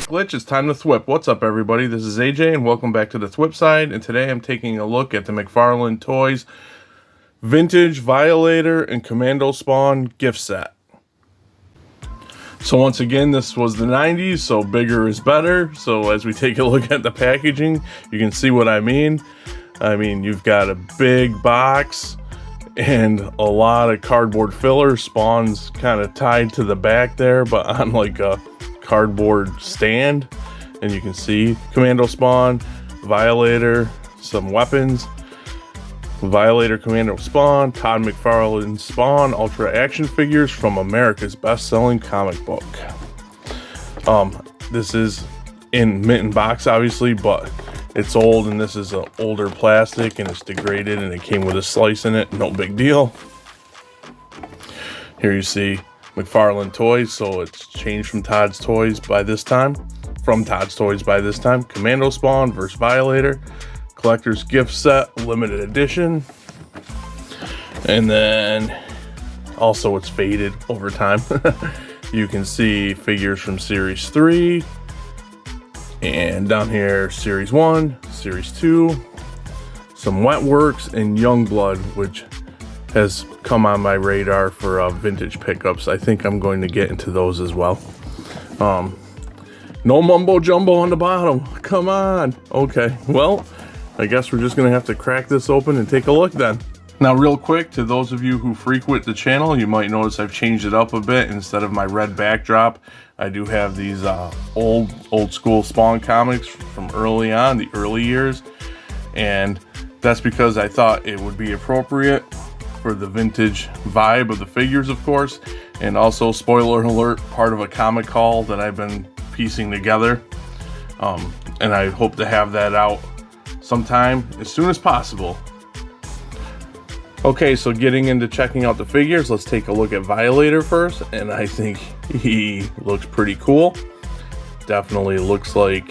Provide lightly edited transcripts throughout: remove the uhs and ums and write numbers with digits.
Glitch, it's time to thwip. What's up, everybody? This is AJ, and welcome back to the thwip side. And today I'm taking a look at the McFarlane Toys Vintage Violator and Commando Spawn gift set. So once again, this was the 90s, so bigger is better. So as we take a look at the packaging, you can see what I mean. You've got a big box and a lot of cardboard filler. Spawn's kind of tied to the back there, but on like a cardboard stand, and you can see Commando Spawn, Violator, some weapons, Violator, Commando Spawn, Todd McFarlane Spawn Ultra action figures from America's best-selling comic book. This is in mint and box, obviously, but it's old, and this is an older plastic, and it's degraded, and it came with a slice in it. No big deal. Here you see McFarlane Toys, so it's changed from Todd's Toys by this time. Commando Spawn versus Violator, collector's gift set, limited edition. And then also it's faded over time. You can see figures from Series 3. And down here, Series 1, Series 2. Some Wetworks and Youngblood, which has come on my radar for vintage pickups. I think I'm going to get into those as well. No mumbo jumbo on the bottom. Come on. Okay, well, I guess we're just gonna have to crack this open and take a look then. Now, real quick, to those of you who frequent the channel, you might notice I've changed it up a bit. Instead of my red backdrop, I do have these old school Spawn comics from early on, the early years. And that's because I thought it would be appropriate for the vintage vibe of the figures, of course, and also, spoiler alert, part of a comic haul that I've been piecing together, and I hope to have that out sometime as soon as possible. Okay, so getting into checking out the figures, let's take a look at Violator first, and I think he looks pretty cool. Definitely looks like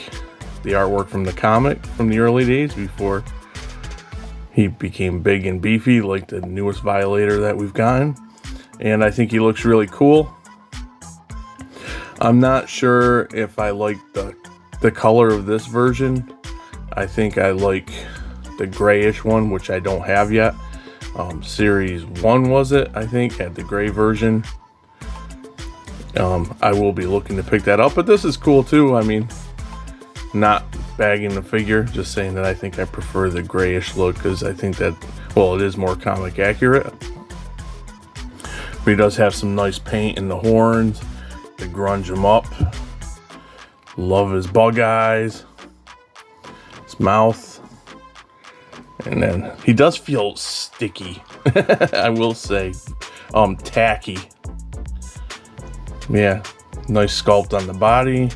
the artwork from the comic from the early days before he became big and beefy like the newest Violator that we've gotten. And I think he looks really cool. I'm not sure if I like the color of this version. I think I like the grayish one, which I don't have yet. Series 1 was it, I think, had the gray version. I will be looking to pick that up, but this is cool too. Not bagging the figure, just saying that I think I prefer the grayish look because I think that, well, it is more comic accurate. But he does have some nice paint in the horns to grunge him up. Love his bug eyes, his mouth, and then he does feel sticky. I will say, tacky. Yeah, nice sculpt on the body.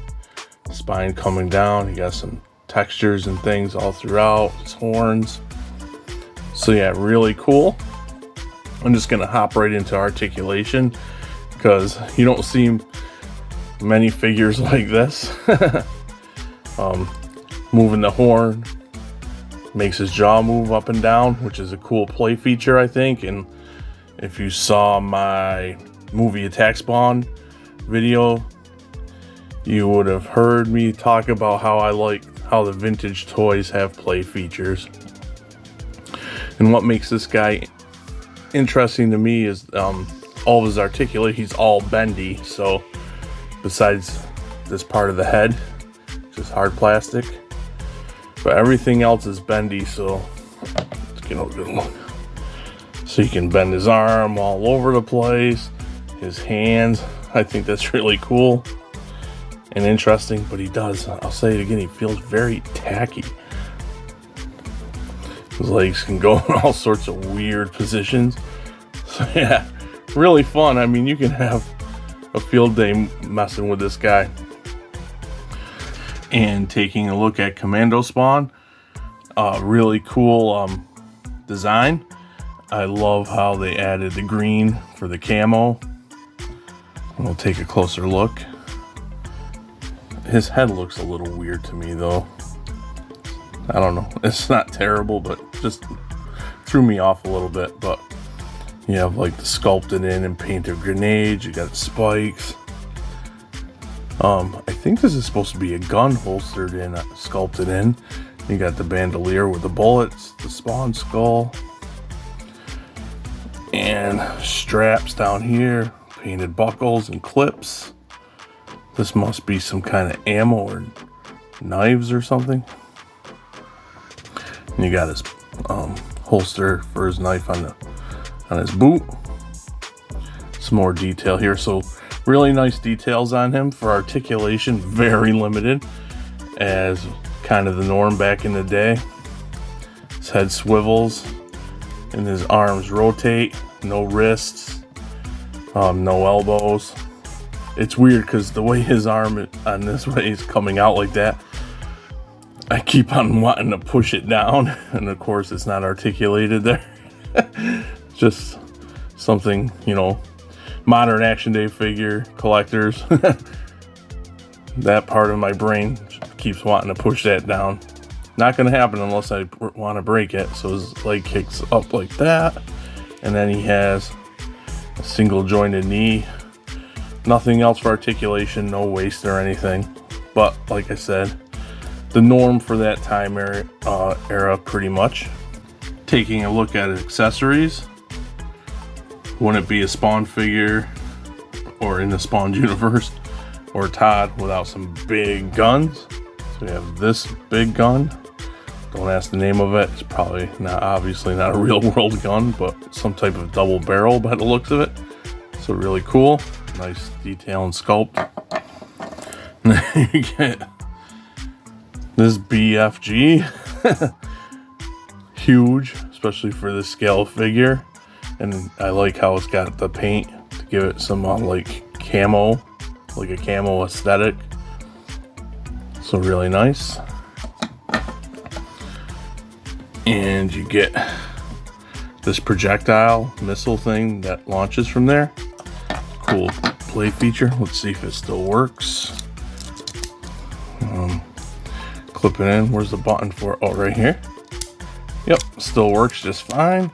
Spine coming down. He got some textures and things all throughout his horns. So yeah, really cool. I'm just gonna hop right into articulation because you don't see many figures like this. Moving the horn makes his jaw move up and down, which is a cool play feature, I think. And if you saw my movie Attack Spawn video, you would have heard me talk about how I like how the vintage toys have play features. And what makes this guy interesting to me is all of his articulate. He's all bendy, so besides this part of the head, which is hard plastic, but everything else is bendy, so let's get a good look. So you can bend his arm all over the place, his hands. I think that's really cool and interesting, but he does, I'll say it again, he feels very tacky. His legs can go in all sorts of weird positions. So yeah, really fun. You can have a field day messing with this guy. And taking a look at Commando Spawn, really cool design. I love how they added the green for the camo. We'll take a closer look. His head looks a little weird to me though. I don't know, it's not terrible, but just threw me off a little bit. But you have like the sculpted in and painted grenades, you got spikes. I think this is supposed to be a gun holstered in, sculpted in. You got the bandolier with the bullets, the Spawn skull, and straps down here, painted buckles and clips. This must be some kind of ammo or knives or something. And you got his holster for his knife on his boot. Some more detail here, so really nice details on him. For articulation, very limited, as kind of the norm back in the day. His head swivels and his arms rotate. No wrists, no elbows. It's weird because the way his arm on this way is coming out like that, I keep on wanting to push it down, and of course it's not articulated there. Just something, you know, modern Action Day figure collectors. That part of my brain keeps wanting to push that down. Not gonna happen unless I want to break it. So his leg kicks up like that, and then he has a single jointed knee. Nothing else for articulation, no waist or anything. But like I said, the norm for that time era pretty much. Taking a look at accessories, wouldn't be a Spawn figure or in the Spawn universe or Todd without some big guns. So we have this big gun. Don't ask the name of it. It's probably not, obviously not a real world gun, but some type of double barrel by the looks of it. So really cool. Nice detail and sculpt. And then you get this BFG. Huge, especially for this scale figure. And I like how it's got the paint to give it some like camo, like a camo aesthetic. So really nice. And you get this projectile missile thing that launches from there. Cool play feature. Let's see if it still works. Clip it in. Where's the button for it? Oh, right here. Yep, still works just fine.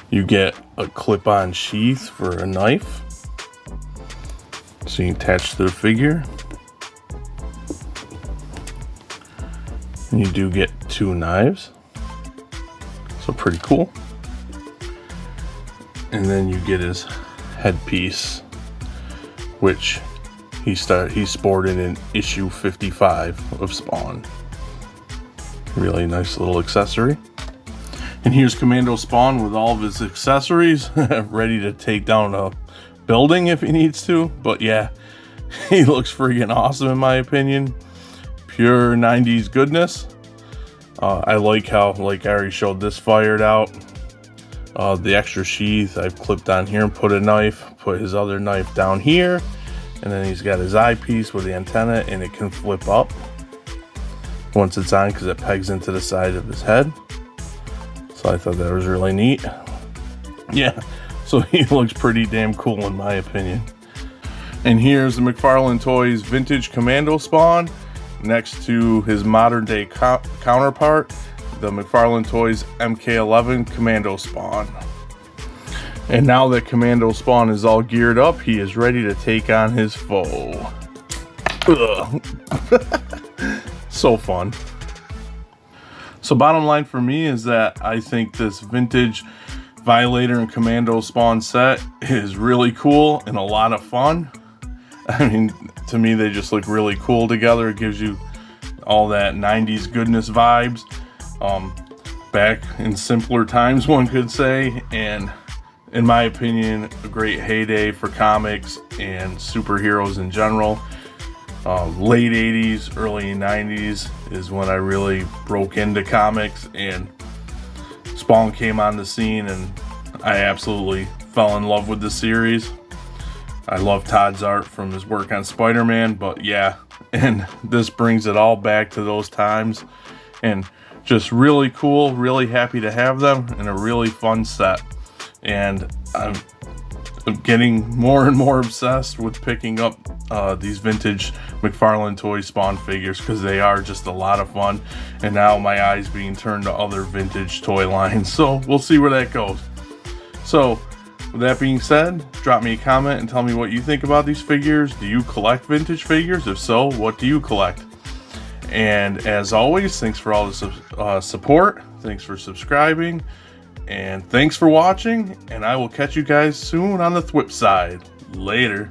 You get a clip-on sheath for a knife, so you can attach to the figure. And you do get 2 knives, so pretty cool. And then you get his headpiece, which he sported in issue 55 of Spawn. Really nice little accessory. And here's Commando Spawn with all of his accessories, ready to take down a building if he needs to. But yeah, he looks freaking awesome in my opinion. Pure 90s goodness. I like how, like I already showed this fired out. The extra sheath I've clipped on here and put a knife, put his other knife down here. And then he's got his eyepiece with the antenna, and it can flip up once it's on because it pegs into the side of his head. So I thought that was really neat. Yeah, so he looks pretty damn cool in my opinion. And here's the McFarlane Toys Vintage Commando Spawn next to his modern day counterpart, the McFarlane Toys MK11 Commando Spawn. And now that Commando Spawn is all geared up, he is ready to take on his foe. So fun. So bottom line for me is that I think this vintage Violator and Commando Spawn set is really cool and a lot of fun. I mean, to me, they just look really cool together. It gives you all that 90s goodness vibes. Back in simpler times, one could say. And in my opinion, a great heyday for comics and superheroes in general. Late 80s, early 90s is when I really broke into comics, and Spawn came on the scene, and I absolutely fell in love with the series. I love Todd's art from his work on Spider-Man, but yeah, and this brings it all back to those times, and just really cool, really happy to have them, and a really fun set. And I'm getting more and more obsessed with picking up these vintage McFarlane Toy Spawn figures because they are just a lot of fun, and now my eyes being turned to other vintage toy lines, so we'll see where that goes. So With that being said, drop me a comment and tell me what you think about these figures. Do you collect vintage figures? If so, what do you collect? And as always, thanks for all the support. Thanks for subscribing. And thanks for watching. And I will catch you guys soon on the Thwip side. Later.